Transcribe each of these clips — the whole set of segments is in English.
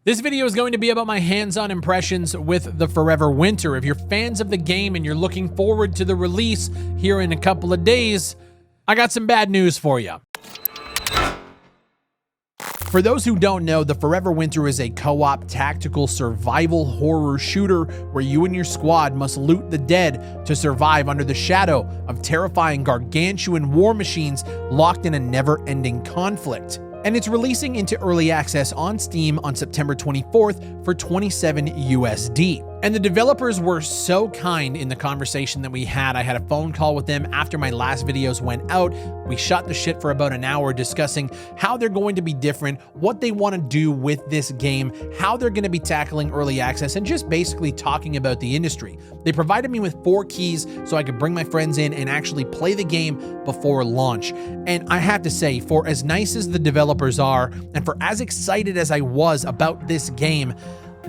This video is going to be about my hands-on impressions with the Forever Winter. If you're fans of the game and you're looking forward to the release here in a couple of days, I got some bad news for you. For those who don't know, the Forever Winter is a co-op tactical survival horror shooter where you and your squad must loot the dead to survive under the shadow of terrifying gargantuan war machines locked in a never-ending conflict. And it's releasing into early access on Steam on September 24th for $27 USD. And the developers were so kind in the conversation that we had. I had a phone call with them after my last videos went out. We shot the shit for about an hour discussing how they're going to be different, what they want to do with this game, how they're going to be tackling early access, and just basically talking about the industry. They provided me with 4 keys so I could bring my friends in and actually play the game before launch. And I have to say, for as nice as the developers are, and for as excited as I was about this game,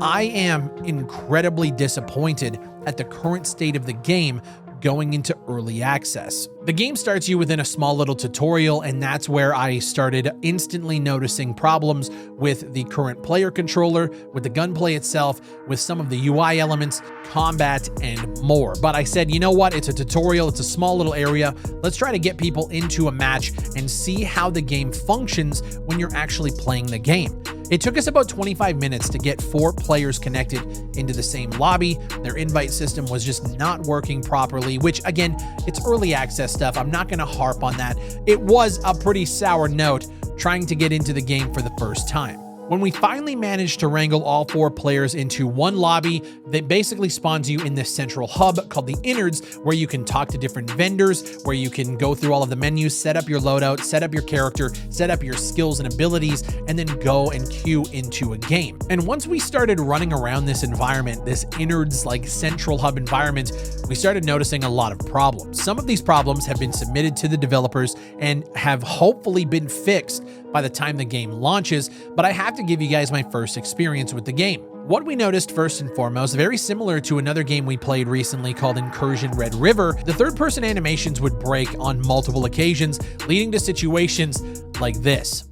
I am incredibly disappointed at the current state of the game going into early access. The game starts you within a small little tutorial, and that's where I started instantly noticing problems with the current player controller, with the gunplay itself, with some of the UI elements, combat, and more. But I said, you know what? It's a tutorial. It's a small little area. Let's try to get people into a match and see how the game functions when you're actually playing the game. It took us about 25 minutes to get 4 players connected into the same lobby. Their invite system was just not working properly, which again, it's early access stuff. I'm not going to harp on that. It was a pretty sour note trying to get into the game for the first time. When we finally managed to wrangle all 4 players into one lobby that basically spawns you in this central hub called the Innards, where you can talk to different vendors, where you can go through all of the menus, set up your loadout, set up your character, set up your skills and abilities, and then go and queue into a game. And once we started running around this environment, this Innards like central hub environment, we started noticing a lot of problems. Some of these problems have been submitted to the developers and have hopefully been fixed by the time the game launches, but I have to give you guys my first experience with the game. What we noticed first and foremost, very similar to another game we played recently called Incursion Red River, the third-person animations would break on multiple occasions, leading to situations like this.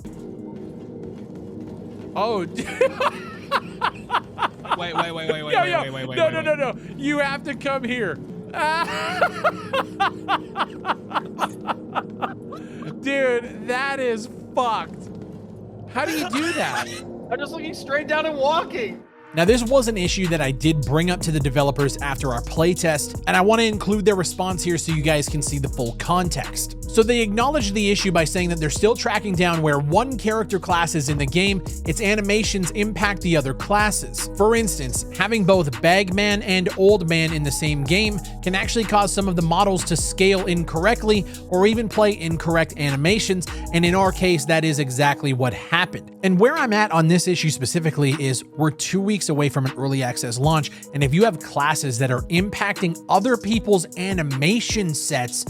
Oh, wait. No. You have to come here. Dude, that is fucked. How do you do that? I'm just looking straight down and walking. Now, this was an issue that I did bring up to the developers after our playtest, and I want to include their response here so you guys can see the full context. So they acknowledged the issue by saying that they're still tracking down where one character class is in the game, its animations impact the other classes. For instance, having both Bagman and Old Man in the same game can actually cause some of the models to scale incorrectly or even play incorrect animations, and in our case, that is exactly what happened. And where I'm at on this issue specifically is we're 2 weeks away from an early access launch, and if you have classes that are impacting other people's animation sets,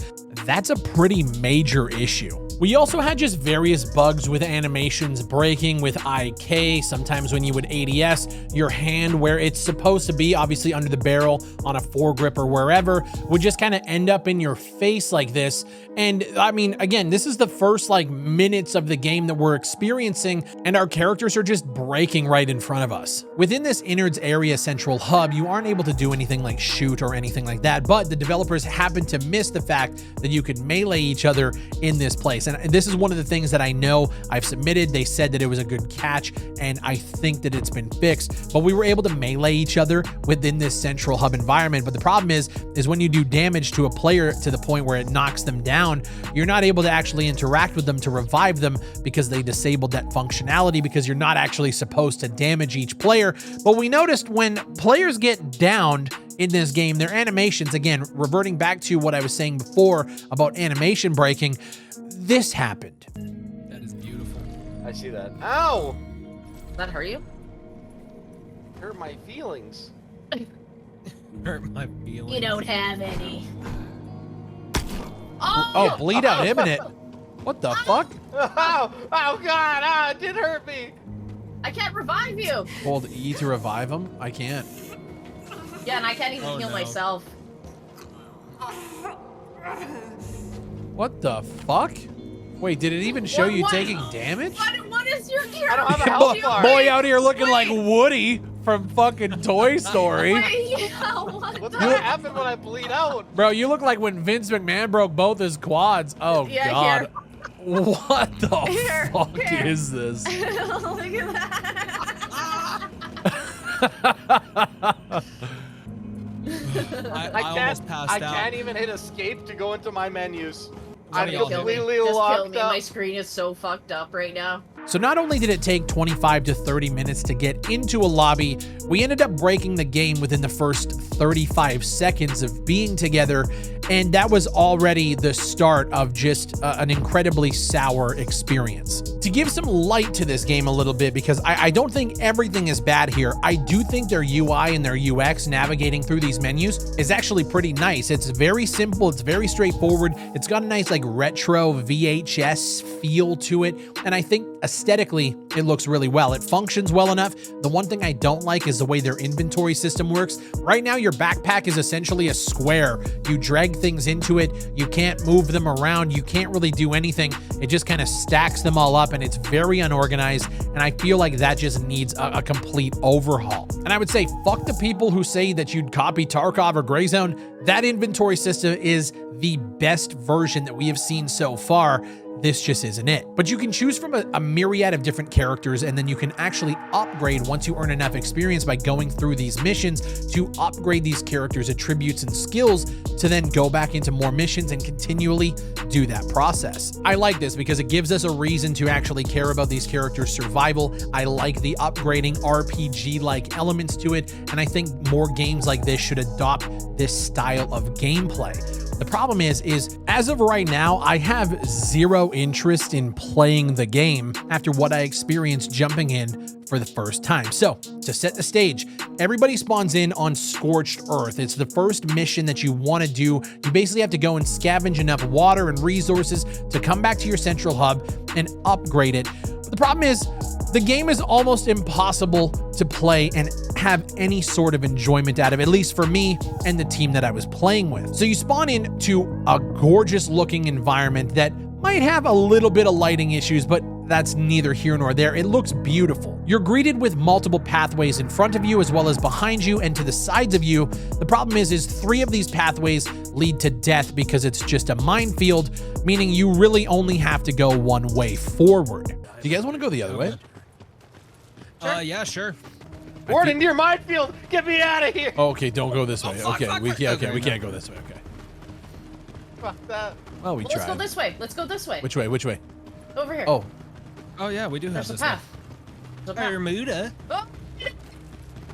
that's a pretty major issue. We also had just various bugs with animations breaking with IK. Sometimes when you would ADS, your hand where it's supposed to be, obviously under the barrel on a foregrip or wherever, would just kind of end up in your face like this. And I mean, again, this is the first like minutes of the game that we're experiencing, and our characters are just breaking right in front of us. Within this Innards area central hub, you aren't able to do anything like shoot or anything like that, but the developers happened to miss the fact that you could melee each other in this place. And this is one of the things that I know I've submitted. They said that it was a good catch, and I think that it's been fixed, but we were able to melee each other within this central hub environment. But the problem is when you do damage to a player to the point where it knocks them down, you're not able to actually interact with them to revive them because they disabled that functionality, because you're not actually supposed to damage each player. But we noticed when players get downed in this game, their animations, again, reverting back to what I was saying before about animation breaking, this happened. That is beautiful. I see that. Ow! Does that hurt you? Hurt my feelings. Hurt my feelings. You don't have any. Oh, bleed out imminent. What the fuck? Oh God, it did hurt me. I can't revive you. Hold E to revive him? I can't. Yeah, and I can't even heal myself. What the fuck? Wait, did it even show you taking damage? What Marcus, you're here. I don't have a health bar. Boy out here looking like Woody from fucking Toy Story. Wait, yeah, what What's the- gonna happen when I bleed out? Bro, you look like when Vince McMahon broke both his quads. Oh, Yeah, God. here. What the Here, fuck here. is this? Look at that. I almost passed I out. can't even hit escape to go into my menus. I'm Somebody else hit me. completely Just kill locked me. up. My screen is so fucked up right now. So not only did it take 25 to 30 minutes to get into a lobby, we ended up breaking the game within the first 35 seconds of being together, and that was already the start of just an incredibly sour experience. To give some light to this game a little bit, because I don't think everything is bad here, I do think their UI and their UX navigating through these menus is actually pretty nice. It's very simple, it's very straightforward, it's got a nice like retro VHS feel to it, and I think aesthetically, it looks really well. It functions well enough. The one thing I don't like is the way their inventory system works. Right now, your backpack is essentially a square. You drag things into it. You can't move them around. You can't really do anything. It just kind of stacks them all up, and it's very unorganized. And I feel like that just needs a complete overhaul. And I would say, fuck the people who say that you'd copy Tarkov or Greyzone. That inventory system is the best version that we have seen so far. This just isn't it. But you can choose from a myriad of different characters, and then you can actually upgrade once you earn enough experience by going through these missions to upgrade these characters' attributes and skills to then go back into more missions and continually do that process. I like this because it gives us a reason to actually care about these characters' survival. I like the upgrading RPG-like elements to it, and I think more games like this should adopt this style of gameplay. The problem is as of right now, I have zero interest in playing the game after what I experienced jumping in for the first time. So to set the stage, everybody spawns in on Scorched Earth. It's the first mission that you want to do. You basically have to go and scavenge enough water and resources to come back to your central hub and upgrade it. But the problem is the game is almost impossible to play and have any sort of enjoyment out of it, at least for me and the team that I was playing with. So you spawn into a gorgeous looking environment that might have a little bit of lighting issues, but that's neither here nor there. It looks beautiful. You're greeted with multiple pathways in front of you as well as behind you and to the sides of you. The problem is 3 of these pathways lead to death because it's just a minefield, meaning you really only have to go one way forward. Do you guys want to go the other way? Yeah, sure. Warden, near minefield! Get me out of here! Oh, okay, don't go this way. fuck, Okay, fuck, we fuck. can't. Okay, Okay, we no. can't go this way. Okay. Fuck that. Well, we Let's go tried. this way. Let's go this way. Which way? Which way? Over here. Oh, Oh yeah, we do have There's a this path. There's a path. Bermuda. Oh,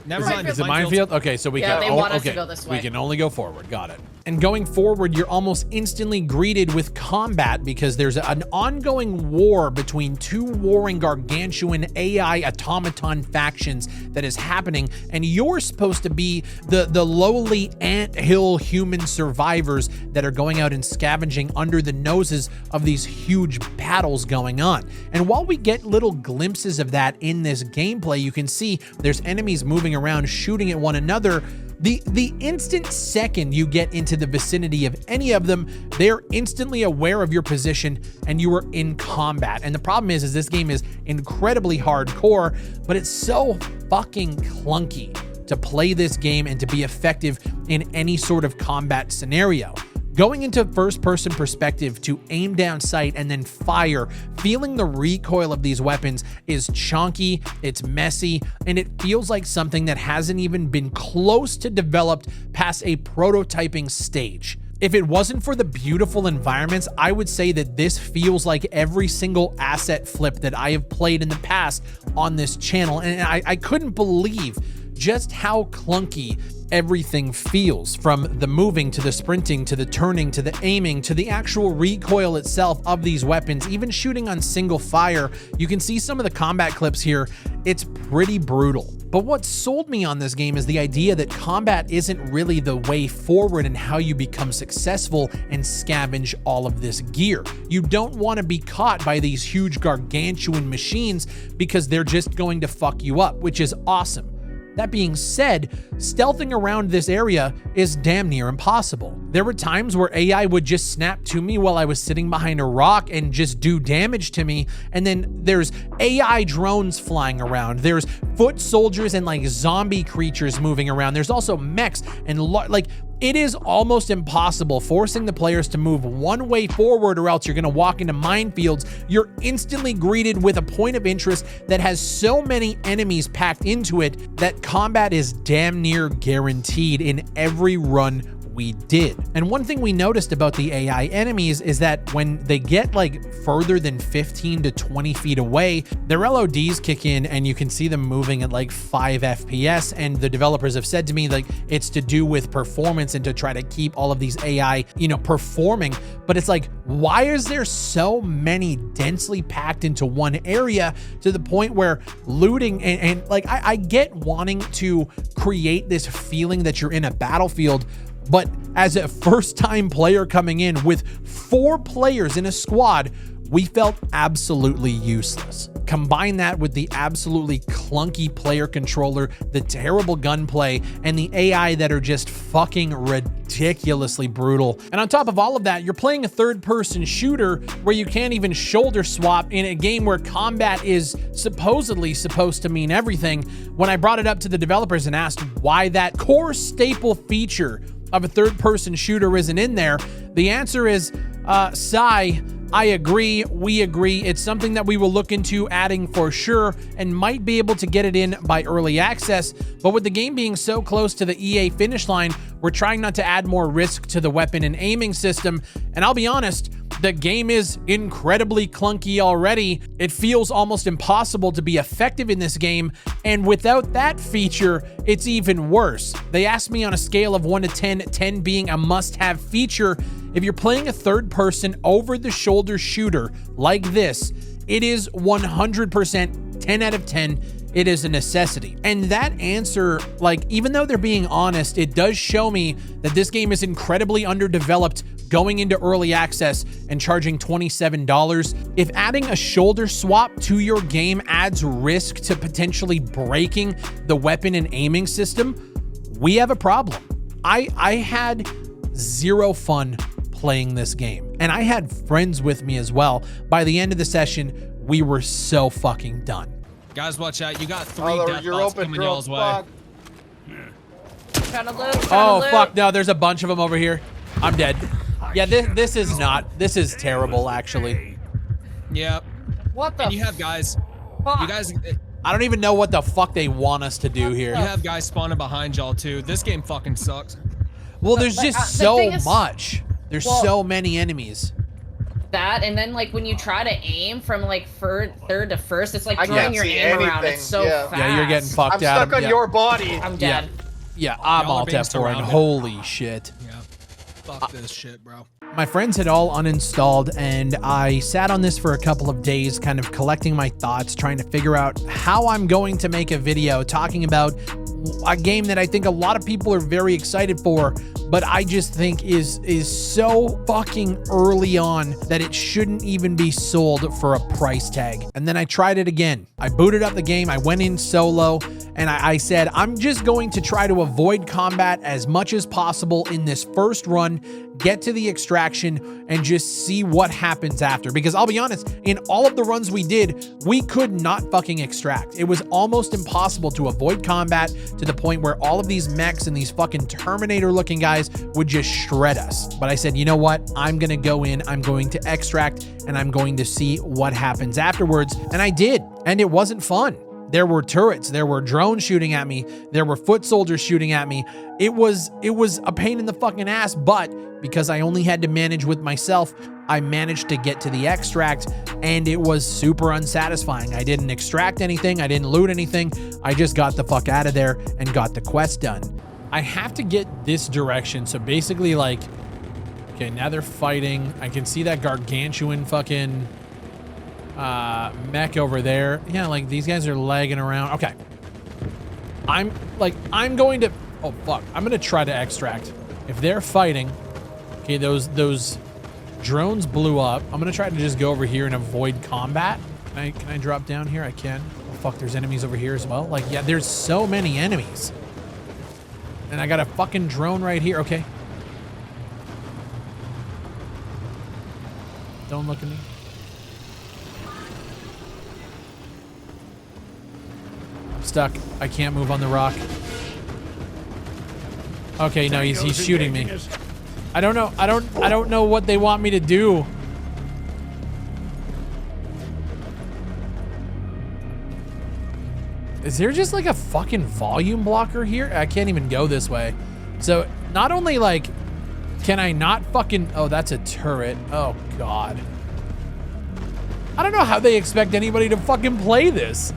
Never Is it- mind. is it minefield? Okay, so we Yeah, can. they Oh, want us okay. to go this We way. can only go forward. Got it. And going forward, you're almost instantly greeted with combat because there's an ongoing war between 2 warring gargantuan AI automaton factions that is happening, and you're supposed to be the lowly anthill human survivors that are going out and scavenging under the noses of these huge battles going on. And while we get little glimpses of that in this gameplay, you can see there's enemies moving around shooting at one another. The instant second you get into the vicinity of any of them, they're instantly aware of your position and you are in combat. And the problem is this game is incredibly hardcore, but it's so fucking clunky to play this game and to be effective in any sort of combat scenario. Going into first-person perspective to aim down sight and then fire, feeling the recoil of these weapons is chonky, it's messy, and it feels like something that hasn't even been close to developed past a prototyping stage. If it wasn't for the beautiful environments, I would say that this feels like every single asset flip that I have played in the past on this channel, and I couldn't believe just how clunky everything feels, from the moving to the sprinting to the turning to the aiming to the actual recoil itself of these weapons, even shooting on single fire. You can see some of the combat clips here. It's pretty brutal. But what sold me on this game is the idea that combat isn't really the way forward in how you become successful and scavenge all of this gear. You don't want to be caught by these huge gargantuan machines because they're just going to fuck you up, which is awesome. That being said, stealthing around this area is damn near impossible. There were times where AI would just snap to me while I was sitting behind a rock and just do damage to me. And then there's AI drones flying around. There's foot soldiers and like zombie creatures moving around. There's also mechs and like it is almost impossible, forcing the players to move one way forward or else you're gonna walk into minefields. You're instantly greeted with a point of interest that has so many enemies packed into it that combat is damn near guaranteed in every run we did. And one thing we noticed about the AI enemies is that when they get like further than 15 to 20 feet away, their LODs kick in and you can see them moving at like 5 FPS. And the developers have said to me, like, it's to do with performance and to try to keep all of these AI, performing. But it's like, why is there so many densely packed into one area to the point where looting and like, I get wanting to create this feeling that you're in a battlefield, but as a first-time player coming in with 4 players in a squad, we felt absolutely useless. Combine that with the absolutely clunky player controller, the terrible gunplay, and the AI that are just fucking ridiculously brutal. And on top of all of that, you're playing a third-person shooter where you can't even shoulder swap in a game where combat is supposedly supposed to mean everything. When I brought it up to the developers and asked why that core staple feature of a third-person shooter isn't in there, the answer is, sigh. I agree, we agree. It's something that we will look into adding for sure and might be able to get it in by early access. But with the game being so close to the EA finish line, we're trying not to add more risk to the weapon and aiming system. And I'll be honest, the game is incredibly clunky already. It feels almost impossible to be effective in this game. And without that feature, it's even worse. They asked me on a scale of 1 to 10, 10 being a must-have feature. If you're playing a third-person over-the-shoulder shooter like this, it is 100% 10 out of 10. It is a necessity. And that answer, like, even though they're being honest, it does show me that this game is incredibly underdeveloped going into early access and charging $27. If adding a shoulder swap to your game adds risk to potentially breaking the weapon and aiming system, we have a problem. I had zero fun playing this game, and I had friends with me as well. By the end of the session, we were so fucking done. Guys, watch out. You got 3 death bots coming y'all's way. Trying to loot. Oh, fuck, no, there's a bunch of them over here. I'm dead. Yeah, this is terrible, actually. Yep. What the? And you have guys. Fuck. You guys. I don't even know what the fuck they want us to do here. You have guys spawning behind y'all too. This game fucking sucks. Well, there's just so much. There's so many enemies. That, and then like when you try to aim from like third to first, it's like drawing your aim around. It's so fast. Yeah, you're getting fucked I'm out. stuck on your body. I'm dead. Yeah, I'm all F4 and holy shit. Yeah. Fuck this shit, bro. My friends had all uninstalled, and I sat on this for a couple of days, kind of collecting my thoughts, trying to figure out how I'm going to make a video talking about a game that I think a lot of people are very excited for, but I just think is so fucking early on that it shouldn't even be sold for a price tag. And then I tried it again. I booted up the game, I went in solo, and I said, I'm just going to try to avoid combat as much as possible in this first run, get to the extraction, and just see what happens after. Because I'll be honest, in all of the runs we did, we could not fucking extract. It was almost impossible to avoid combat to the point where all of these mechs and these fucking Terminator looking guys would just shred us. But I said, you know what? I'm gonna go in, I'm going to extract, and I'm going to see what happens afterwards. And I did, and it wasn't fun. There were turrets, there were drones shooting at me, there were foot soldiers shooting at me. It was a pain in the fucking ass, but because I only had to manage with myself, I managed to get to the extract, and it was super unsatisfying. I didn't extract anything, I didn't loot anything, I just got the fuck out of there and got the quest done. I have to get this direction, so basically like, okay, now they're fighting. I can see that gargantuan fucking mech over there. Yeah, like these guys are lagging around. Okay. I'm going to, oh fuck, I'm gonna try to extract. If they're fighting, okay, those drones blew up. I'm gonna try to just go over here and avoid combat. Can I drop down here? I can. fuck, there's enemies over here as well. Like, yeah, there's so many enemies. And I got a fucking drone right here. Okay. Don't look at me. I'm stuck. I can't move on the rock. Okay, no, he's shooting me. I don't know. I don't know what they want me to do. Is there just like a fucking volume blocker here? I can't even go this way. So not only like, can I not fucking, oh, that's a turret. Oh God. I don't know how they expect anybody to fucking play this.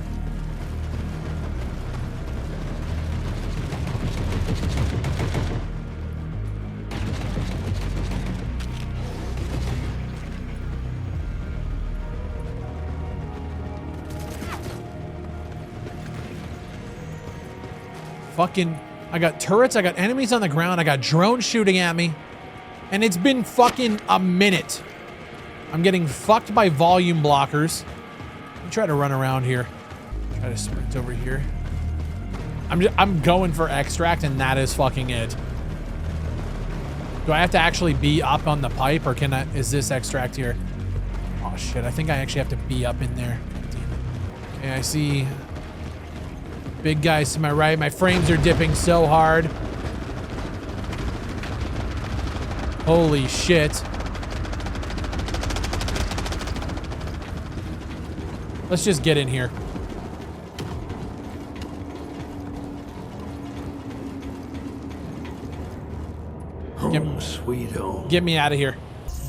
Fucking, I got turrets, I got enemies on the ground, I got drones shooting at me, and it's been fucking a minute. I'm getting fucked by volume blockers. Let me try to run around here. Try to sprint over here. I'm going for extract, and that is fucking it. Do I have to actually be up on the pipe, or can I, is this extract here? Oh shit, I think I actually have to be up in there. Okay, I see big guys to my right. My frames are dipping so hard. Holy shit. Let's just get in here. Home sweet home. Get me out of here.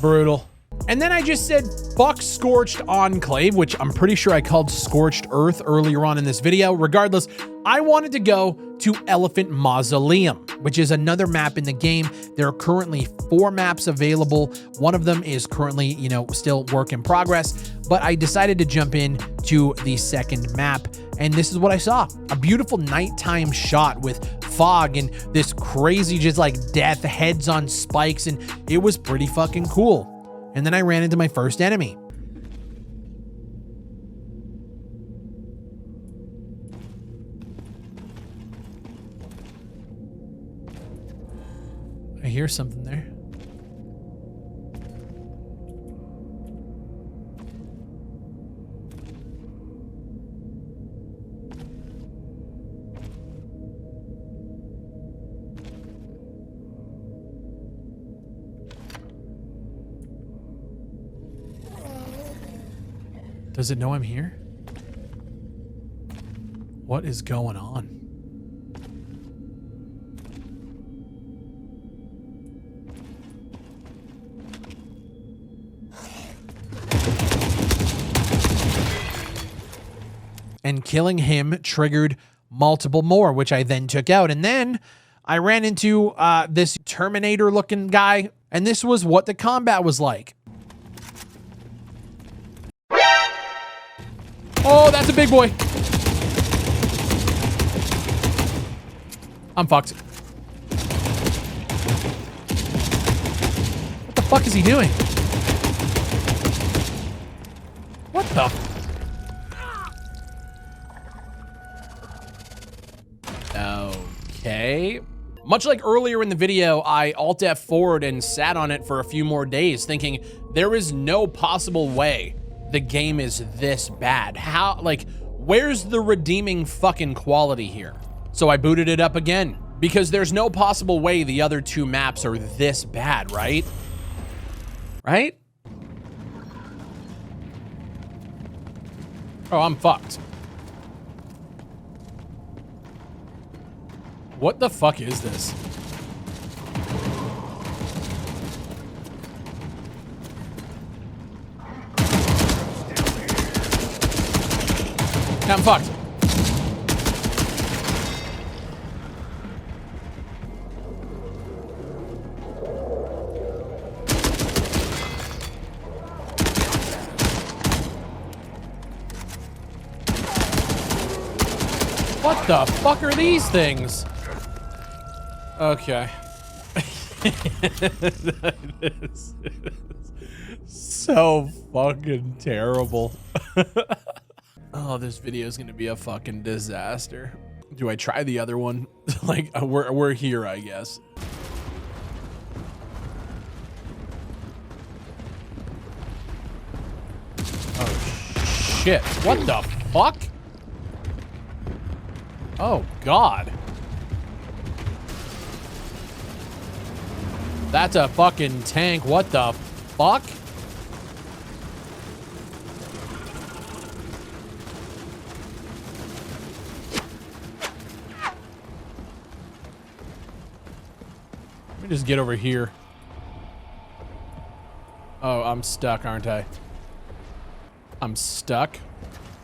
Brutal. And then I just said, fuck Scorched Enclave, which I'm pretty sure I called Scorched Earth earlier on in this video. Regardless, I wanted to go to Elephant Mausoleum, which is another map in the game. There are currently 4 maps available. One of them is currently, you know, still work in progress, but I decided to jump in to the second map. And this is what I saw. A beautiful nighttime shot with fog and this crazy just like death heads on spikes. And it was pretty fucking cool. And then I ran into my first enemy. I hear something there. Does it know I'm here? What is going on? And killing him triggered multiple more, which I then took out. And then I ran into this Terminator looking guy, and this was what the combat was like. Oh, that's a big boy. I'm fucked. What the fuck is he doing? What the? Okay. Much like earlier in the video, I Alt F4'd and sat on it for a few more days thinking there is no possible way the game is this bad. How, like, where's the redeeming fucking quality here? So I booted it up again because there's no possible way the other 2 maps are this bad, right? Right? Oh, I'm fucked. What the fuck is this? I'm fucked. What the fuck are these things? Okay. This is so fucking terrible. Oh, this video is going to be a fucking disaster. Do I try the other one? Like, we're here, I guess. Oh, shit. What the fuck? Oh, God. That's a fucking tank. What the fuck? Let me just get over here. Oh, I'm stuck, aren't I? I'm stuck.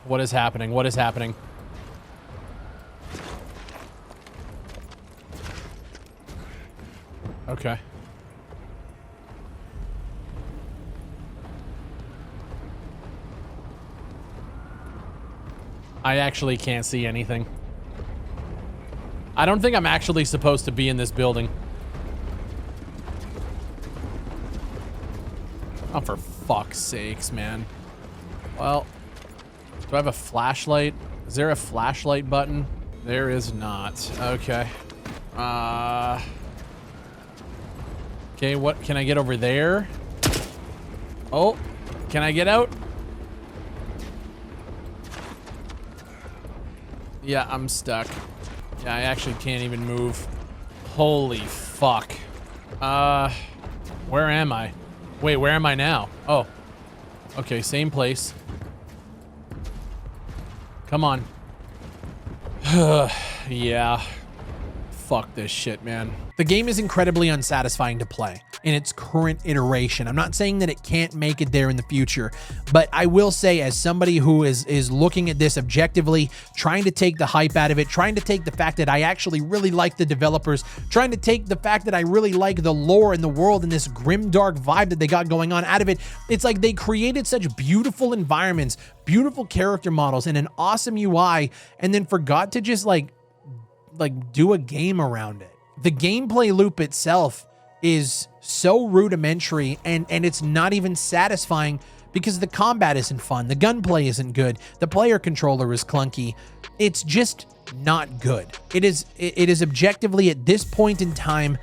What is happening? What is happening? Okay. I actually can't see anything. I don't think I'm actually supposed to be in this building. Oh, for fuck's sakes, man. Well, do I have a flashlight? Is there a flashlight button? There is not. Okay. Okay, what? Can I get over there? Oh, can I get out? Yeah, I'm stuck. Yeah, I actually can't even move. Holy fuck. Where am I? Wait, where am I now? Oh. Okay, same place. Come on. Yeah. Fuck this shit, man. The game is incredibly unsatisfying to play in its current iteration. I'm not saying that it can't make it there in the future, but I will say, as somebody who is looking at this objectively, trying to take the hype out of it, trying to take the fact that I actually really like the developers, trying to take the fact that I really like the lore and the world and this grim dark vibe that they got going on out of it, it's like they created such beautiful environments, beautiful character models, and an awesome UI, and then forgot to just like do a game around it. The gameplay loop itself is so rudimentary, and it's not even satisfying because the combat isn't fun, the gunplay isn't good, the player controller is clunky. It's just not good. It is objectively, at this point in time,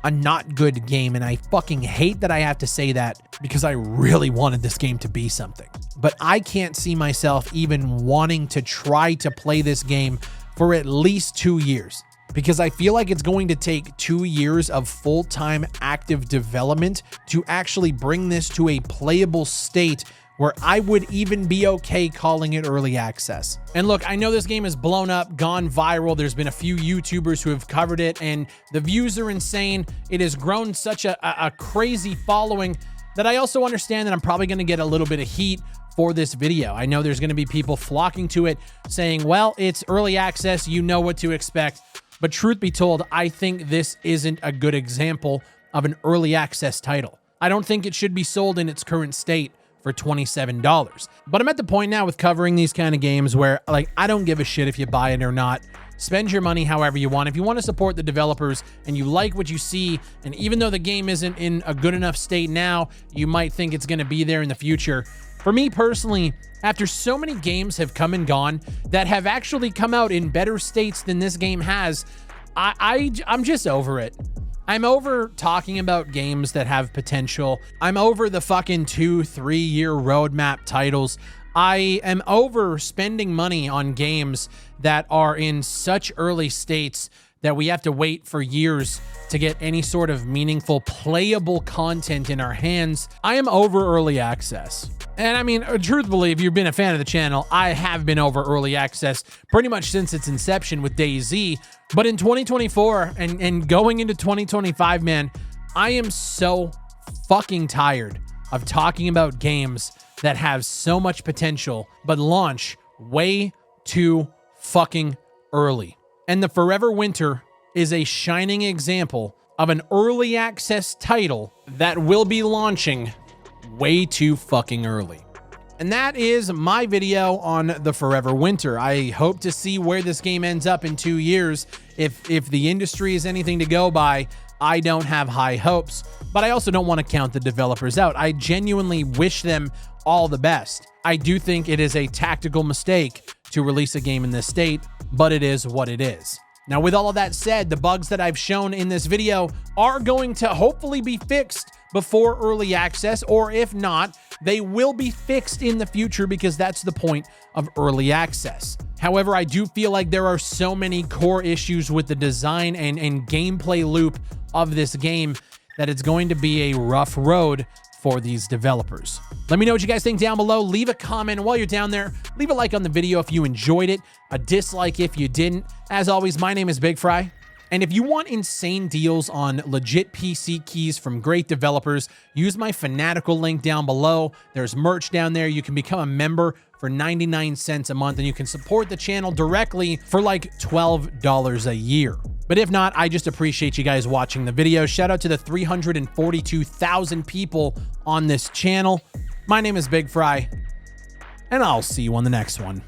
a not good game, and I fucking hate that I have to say that because I really wanted this game to be something. But I can't see myself even wanting to try to play this game for at least 2 years, because I feel like it's going to take 2 years of full-time active development to actually bring this to a playable state where I would even be okay calling it early access. And look, I know this game has blown up, gone viral. There's been a few YouTubers who have covered it, and the views are insane. It has grown such a crazy following that I also understand that I'm probably going to get a little bit of heat for this video. I know there's going to be people flocking to it saying, well, it's early access, you know what to expect. But truth be told, I think this isn't a good example of an early access title. I don't think it should be sold in its current state for $27. But I'm at the point now with covering these kind of games where, like, I don't give a shit if you buy it or not. Spend your money however you want. If you want to support the developers and you like what you see, and even though the game isn't in a good enough state now, you might think it's going to be there in the future. For me personally, after so many games have come and gone that have actually come out in better states than this game has, I'm just over it. I'm over talking about games that have potential. I'm over the fucking 2-3 year roadmap titles. I am over spending money on games that are in such early states that we have to wait for years to get any sort of meaningful playable content in our hands. I am over early access. And I mean, truthfully, if you've been a fan of the channel, I have been over early access pretty much since its inception with DayZ. But in 2024 and going into 2025, man, I am so fucking tired of talking about games that have so much potential but launch way too fucking early. And the Forever Winter is a shining example of an early access title that will be launching way too fucking early. And that is my video on the Forever Winter. I hope to see where this game ends up in 2 years. If the industry is anything to go by, I don't have high hopes, but I also don't want to count the developers out. I genuinely wish them all the best. I do think it is a tactical mistake to release a game in this state, but it is what it is. Now, with all of that said, the bugs that I've shown in this video are going to hopefully be fixed before early access, or if not, they will be fixed in the future because that's the point of early access. However, I do feel like there are so many core issues with the design and gameplay loop of this game that it's going to be a rough road for these developers. Let me know what you guys think down below. Leave a comment, and while you're down there, leave a like on the video if you enjoyed it, a dislike if you didn't. As always, my name is Big Fry, and if you want insane deals on legit PC keys from great developers, use my Fanatical link down below. There's merch down there. You can become a member for 99 cents a month, and you can support the channel directly for like $12 a year. But if not, I just appreciate you guys watching the video. Shout out to the 342,000 people on this channel. My name is Big Fry, and I'll see you on the next one.